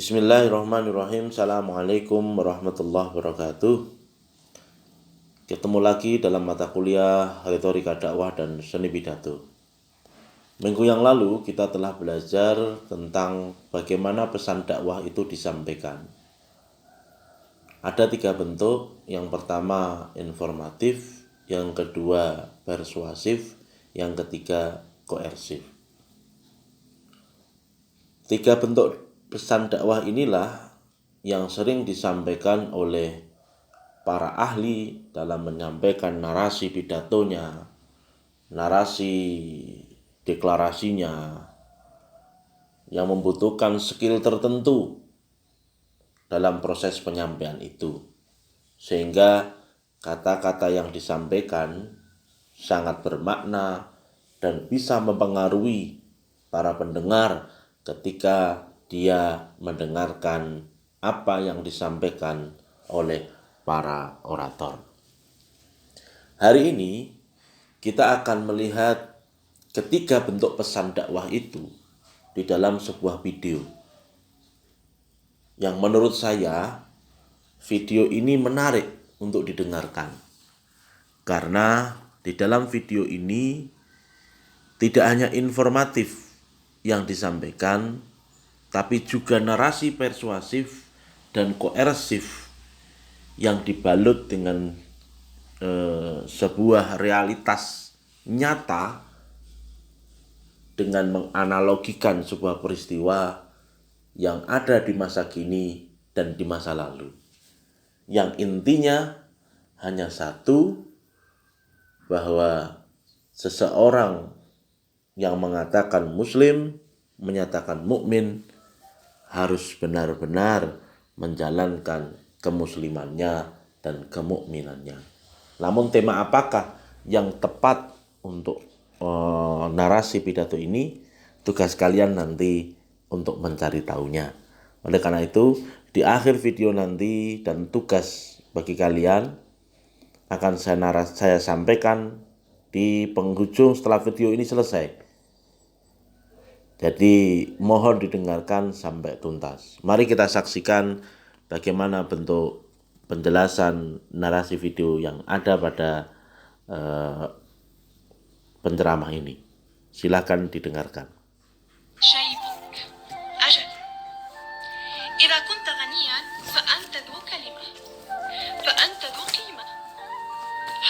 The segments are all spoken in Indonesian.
Bismillahirrahmanirrahim. Assalamualaikum warahmatullahi wabarakatuh. Ketemu lagi dalam mata kuliah Retorika Dakwah dan Seni Pidato. Minggu yang lalu kita telah belajar tentang bagaimana pesan dakwah itu disampaikan. Ada 3 bentuk. Yang pertama informatif, yang kedua persuasif, yang ketiga koersif. 3 bentuk pesan dakwah inilah yang sering disampaikan oleh para ahli dalam menyampaikan narasi pidatonya, narasi deklarasinya, yang membutuhkan skill tertentu dalam proses penyampaian itu. Sehingga kata-kata yang disampaikan sangat bermakna dan bisa mempengaruhi para pendengar ketika dia mendengarkan apa yang disampaikan oleh para orator. Hari ini kita akan melihat ketiga bentuk pesan dakwah itu di dalam sebuah video. Yang menurut saya video ini menarik untuk didengarkan. Karena di dalam video ini tidak hanya informatif yang disampaikan, tapi juga narasi persuasif dan koersif yang dibalut dengan sebuah realitas nyata dengan menganalogikan sebuah peristiwa yang ada di masa kini dan di masa lalu. Yang intinya hanya satu, bahwa seseorang yang mengatakan muslim, menyatakan mukmin, harus benar-benar menjalankan kemuslimannya dan kemukminannya. Namun tema apakah yang tepat untuk narasi pidato ini? Tugas kalian nanti untuk mencari tahunya. Oleh karena itu, di akhir video nanti dan tugas bagi kalian akan saya sampaikan di penghujung setelah video ini selesai. Jadi mohon didengarkan sampai tuntas. Mari kita saksikan bagaimana bentuk penjelasan narasi video yang ada pada penceramah ini. Silakan didengarkan. شيبك أجل إذا كنت غنيا فأنت ذو كلمة فأنت ذو قيمة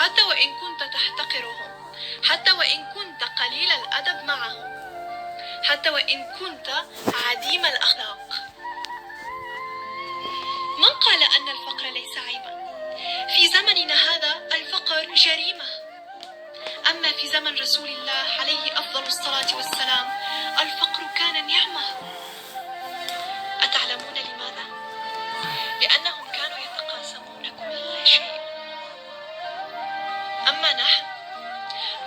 حتى وإن كنت تحتقرهم حتى وإن كنت قليل الأدب معهم حتى وإن كنت عديم الأخلاق. من قال أن الفقر ليس عيبا؟ في زمننا هذا الفقر جريمة. أما في زمن رسول الله عليه أفضل الصلاة والسلام الفقر كان نعمة. أتعلمون لماذا؟ لأنهم كانوا يتقاسمون كل شيء. أما نحن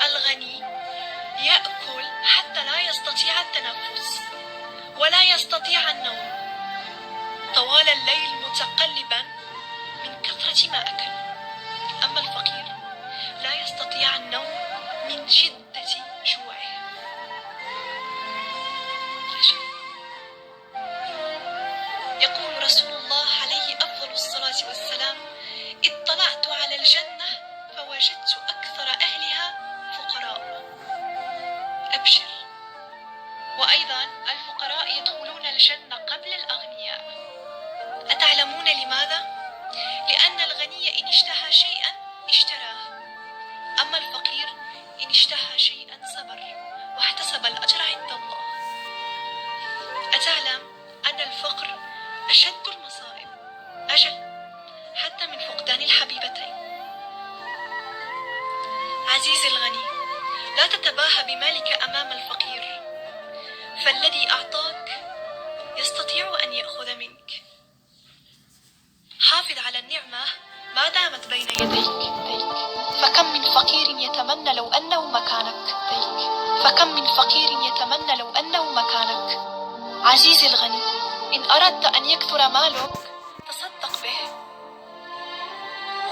الغني يأكل حتى لا يستطيع التنفس ولا يستطيع النوم طوال الليل متقلبا من كثرة ما أكل. أما الفقير لا يستطيع النوم من شدة جوعه. يقول رسول الله عليه أفضل الصلاة والسلام: اطلعت على الجنة فوجدت أكثر أهلها فقراء. أبشر. وأيضا الفقراء يدخلون الجنة قبل الأغنياء. أتعلمون لماذا؟ لأن الغني إن اشتهى شيئا اشتراه، أما الفقير إن اشتهى شيئا صبر واحتسب الأجر عند الله. أتعلم أن الفقر أشد المصائب؟ أجل، حتى من فقدان الحبيبتين. عزيزي الغني، لا تتباهى بمالك أمام الفقير، فالذي أعطاك يستطيع أن يأخذ منك. حافظ على النعمة ما دامت بين يديك. فكم من فقير يتمنى لو أنه مكانك. فكم من فقير يتمنى لو أنه مكانك. عزيزي الغني، إن أردت أن يكثر مالك تصدق به،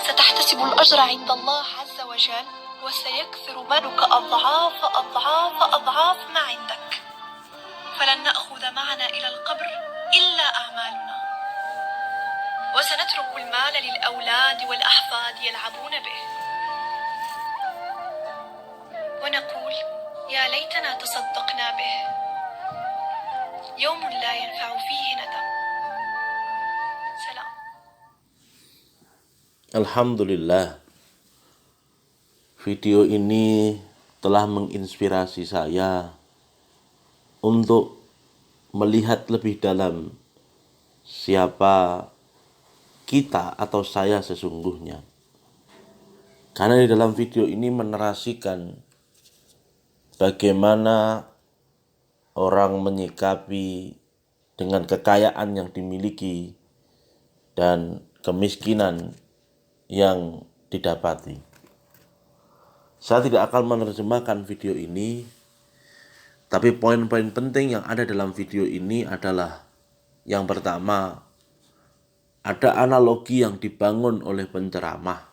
ستحتسب الأجر عند الله عز وجل، وسيكثر مالك أضعاف أضعاف أضعاف ما عندك. فلن نأخذ معنا إلى القبر إلا أعمالنا. المال للأولاد والأحفاد يلعبون به ونقول يا ليتنا تصدقنا به يوم لا ينفع فيه ندم. سلام. Alhamdulillah, video ini telah menginspirasi saya untuk melihat lebih dalam siapa kita atau saya sesungguhnya. Karena di dalam video ini menarasikan bagaimana orang menyikapi dengan kekayaan yang dimiliki dan kemiskinan yang didapati. Saya tidak akan menerjemahkan video ini, tapi poin-poin penting yang ada dalam video ini adalah yang pertama, ada analogi yang dibangun oleh penceramah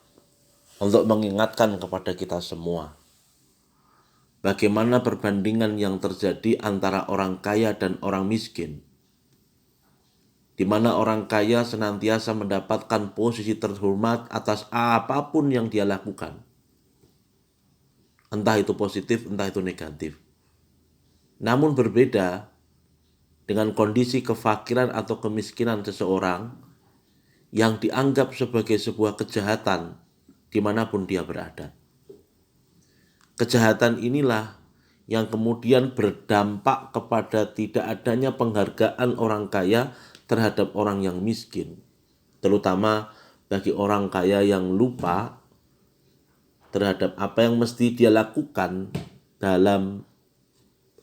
untuk mengingatkan kepada kita semua bagaimana perbandingan yang terjadi antara orang kaya dan orang miskin, di mana orang kaya senantiasa mendapatkan posisi terhormat atas apapun yang dia lakukan, entah itu positif, entah itu negatif. Namun berbeda dengan kondisi kefakiran atau kemiskinan seseorang yang dianggap sebagai sebuah kejahatan dimanapun dia berada. Kejahatan inilah yang kemudian berdampak kepada tidak adanya penghargaan orang kaya terhadap orang yang miskin, terutama bagi orang kaya yang lupa terhadap apa yang mesti dia lakukan dalam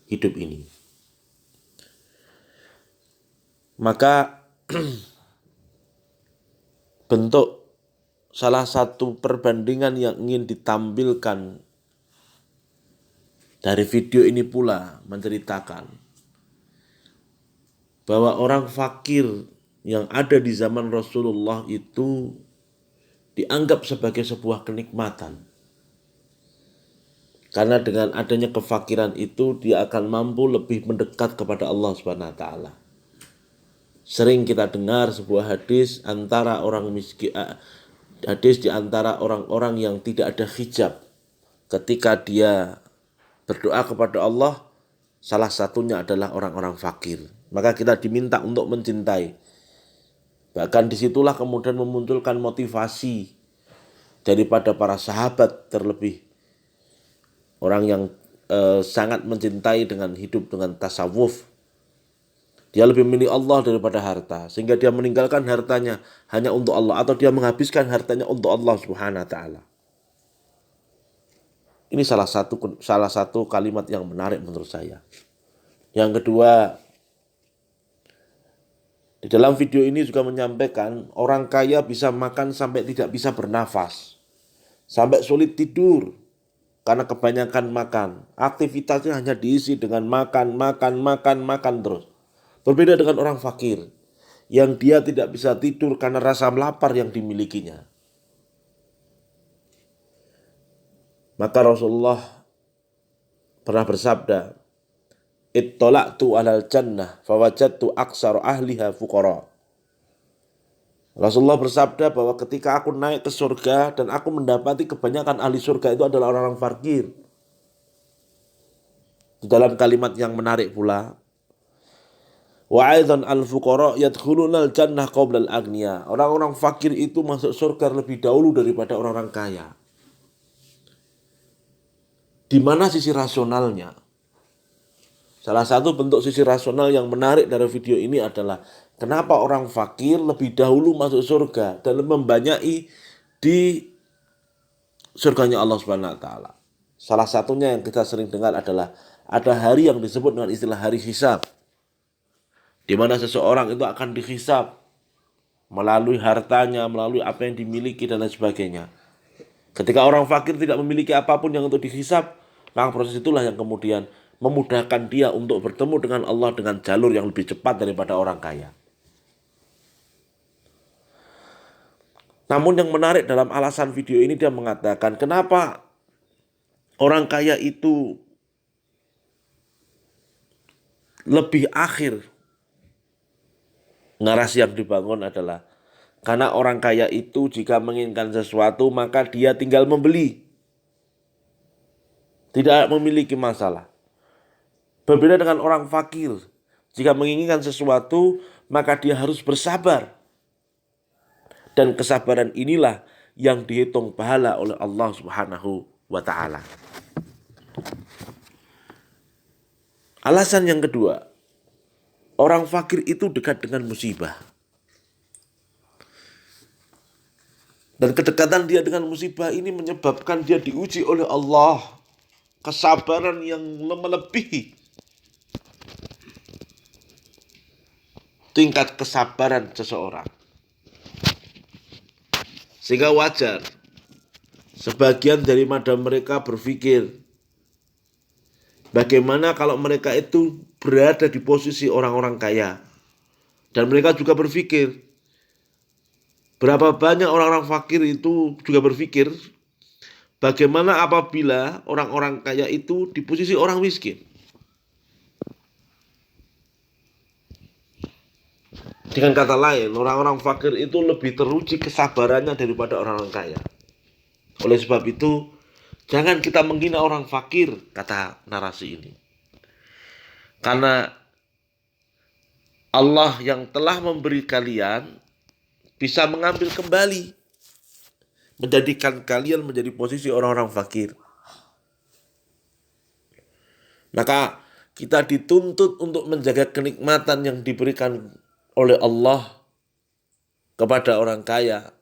hidup ini. Maka bentuk salah satu perbandingan yang ingin ditampilkan dari video ini pula menceritakan bahwa orang fakir yang ada di zaman Rasulullah itu dianggap sebagai sebuah kenikmatan. Karena dengan adanya kefakiran itu dia akan mampu lebih mendekat kepada Allah Subhanahu wa taala. Sering kita dengar sebuah hadis antara orang miskin, hadis di antara orang-orang yang tidak ada hijab. Ketika dia berdoa kepada Allah, salah satunya adalah orang-orang fakir. Maka kita diminta untuk mencintai. Bahkan disitulah kemudian memunculkan motivasi daripada para sahabat, terlebih orang yang sangat mencintai dengan hidup dengan tasawuf. Dia lebih memilih Allah daripada harta, sehingga dia meninggalkan hartanya hanya untuk Allah, atau dia menghabiskan hartanya untuk Allah Subhanahu wa taala. Ini salah satu kalimat yang menarik menurut saya. Yang kedua, di dalam video ini juga menyampaikan orang kaya bisa makan sampai tidak bisa bernafas, sampai sulit tidur karena kebanyakan makan. Aktivitasnya hanya diisi dengan makan terus. Berbeda dengan orang fakir yang dia tidak bisa tidur karena rasa lapar yang dimilikinya. Maka Rasulullah pernah bersabda, "Ittola'tu 'alal jannah fawajadtu aksara ahliha fuqara." Rasulullah bersabda bahwa ketika aku naik ke surga dan aku mendapati kebanyakan ahli surga itu adalah orang-orang fakir. Di dalam kalimat yang menarik pula, wa aidan al-fuqara yadkhulunal jannah qabla al-aghniya. Orang-orang fakir itu masuk surga lebih dahulu daripada orang-orang kaya. Di mana sisi rasionalnya? Salah satu bentuk sisi rasional yang menarik dari video ini adalah kenapa orang fakir lebih dahulu masuk surga dan membanyai di surganya Allah Subhanahu wa taala. Salah satunya yang kita sering dengar adalah ada hari yang disebut dengan istilah hari hisab, di mana seseorang itu akan dihisab melalui hartanya, melalui apa yang dimiliki dan lain sebagainya. Ketika orang fakir tidak memiliki apapun yang untuk dihisab, maka proses itulah yang kemudian memudahkan dia untuk bertemu dengan Allah dengan jalur yang lebih cepat daripada orang kaya. Namun yang menarik dalam alasan video ini, dia mengatakan kenapa orang kaya itu lebih akhir. Narasi yang dibangun adalah Karena orang kaya itu jika menginginkan sesuatu maka dia tinggal membeli. Tidak memiliki masalah. Berbeda dengan orang fakir. Jika menginginkan sesuatu maka dia harus bersabar. Dan kesabaran inilah yang dihitung pahala oleh Allah Subhanahu wa ta'ala. Alasan yang kedua, orang fakir itu dekat dengan musibah. Dan kedekatan dia dengan musibah ini menyebabkan dia diuji oleh Allah. Kesabaran yang melebihi tingkat kesabaran seseorang. Sehingga wajar sebagian daripada mereka berpikir, bagaimana kalau mereka itu berada di posisi orang-orang kaya. Dan mereka juga berpikir, berapa banyak orang-orang fakir itu juga berpikir, bagaimana apabila orang-orang kaya itu di posisi orang miskin. Dengan kata lain, orang-orang fakir itu lebih teruji kesabarannya daripada orang-orang kaya. Oleh sebab itu, jangan kita menghina orang fakir, kata narasi ini. Karena Allah yang telah memberi kalian bisa mengambil kembali, menjadikan kalian menjadi posisi orang-orang fakir. Maka kita dituntut untuk menjaga kenikmatan yang diberikan oleh Allah kepada orang kaya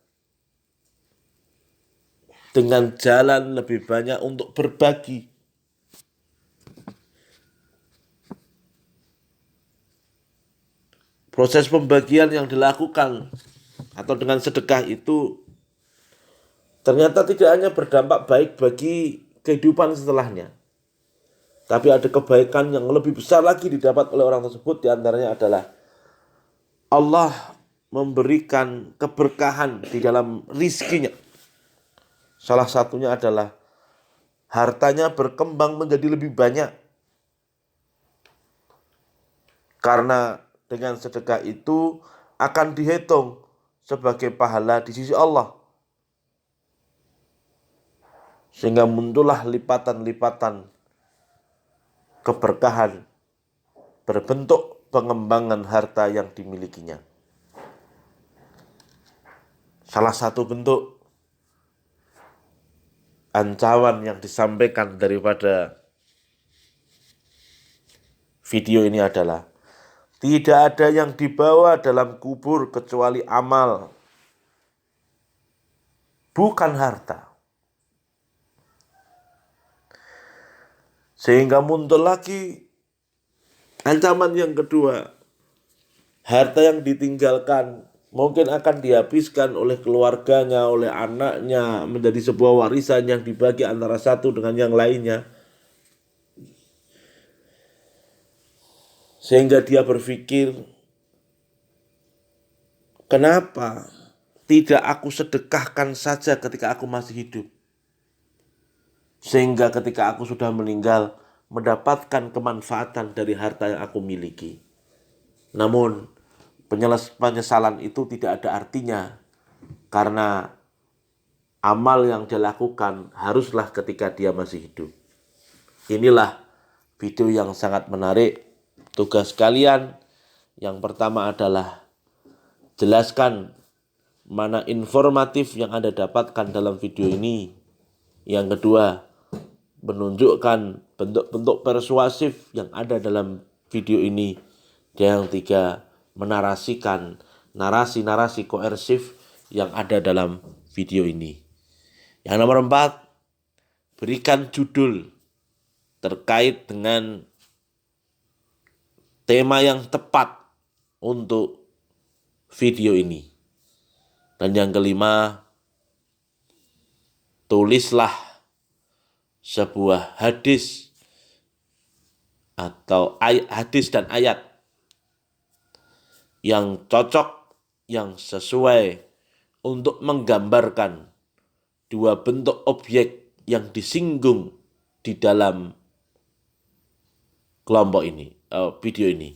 dengan jalan lebih banyak untuk berbagi. Proses pembagian yang dilakukan atau dengan sedekah itu ternyata tidak hanya berdampak baik bagi kehidupan setelahnya, tapi ada kebaikan yang lebih besar lagi didapat oleh orang tersebut. Di antaranya adalah Allah memberikan keberkahan di dalam rizkinya. Salah satunya adalah hartanya berkembang menjadi lebih banyak. Karena dengan sedekah itu akan dihitung sebagai pahala di sisi Allah. Sehingga muncullah lipatan-lipatan keberkahan berbentuk pengembangan harta yang dimilikinya. Salah satu bentuk ancaman yang disampaikan daripada video ini adalah tidak ada yang dibawa dalam kubur kecuali amal, bukan harta. Sehingga muncul lagi ancaman yang kedua. Harta yang ditinggalkan mungkin akan dihabiskan oleh keluarganya, oleh anaknya, menjadi sebuah warisan yang dibagi antara satu dengan yang lainnya. Sehingga dia berpikir, kenapa tidak aku sedekahkan saja ketika aku masih hidup? Sehingga ketika aku sudah meninggal, mendapatkan kemanfaatan dari harta yang aku miliki. Namun, penyesalan itu tidak ada artinya, karena amal yang dia lakukan haruslah ketika dia masih hidup. Inilah video yang sangat menarik. Tugas kalian yang pertama adalah jelaskan mana informatif yang Anda dapatkan dalam video ini. Yang kedua, menunjukkan bentuk-bentuk persuasif yang ada dalam video ini. Dan yang tiga, menarasikan narasi-narasi koersif yang ada dalam video ini. Yang nomor 4, berikan judul terkait dengan tema yang tepat untuk video ini. Dan yang kelima, tulislah sebuah hadis atau hadis dan ayat yang cocok, yang sesuai untuk menggambarkan dua bentuk objek yang disinggung di dalam kelompok ini, video ini.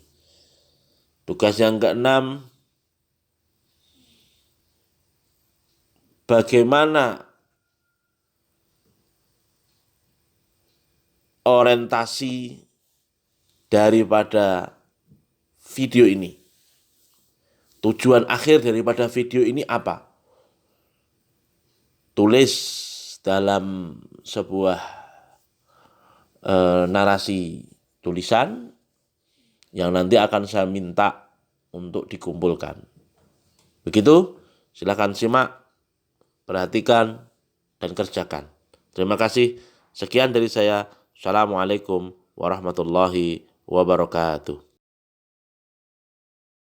Tugas yang keenam, bagaimana orientasi daripada video ini. Tujuan akhir daripada video ini apa? Tulis dalam sebuah narasi tulisan yang nanti akan saya minta untuk dikumpulkan. Begitu, silakan simak, perhatikan, dan kerjakan. Terima kasih. Sekian dari saya. Assalamualaikum warahmatullahi wabarakatuh.